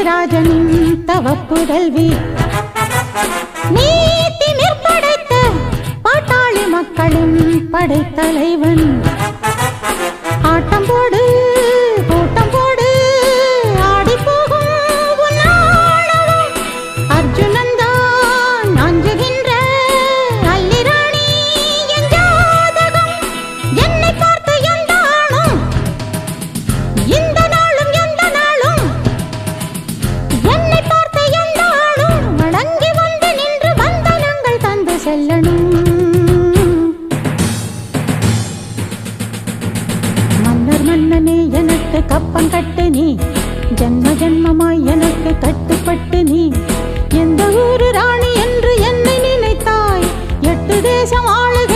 ராஜனின் தவப்புதல்வி நீதி நிற்படைத்த பாட்டாளி மக்களின் படைத்தலைவன் ஆட்டம் போடு கூட்டம் போடு ஆடி போகும் உன்னாளவும் அர்ஜுனன் தான் அஞ்சுகின்ற அல்லிராணி என் ஜாதகம் என்னை பார்த்து எந்த ஆணும் இந்த நாளும் எந்த நாளும் என்னை பார்த்து எந்த ஆளும் மடங்கி வந்து நின்று வந்தனங்கள் தந்து செல்லணும் மன்னனே எனக்கு கப்பம் கட்டு நீ ஜன்ம ஜன்மமாய் எனக்கு கட்டுப்பட்டு நீ எந்த ஊரு ராணி என்று என்னை நினைத்தாய் 8 தேசம் ஆளுக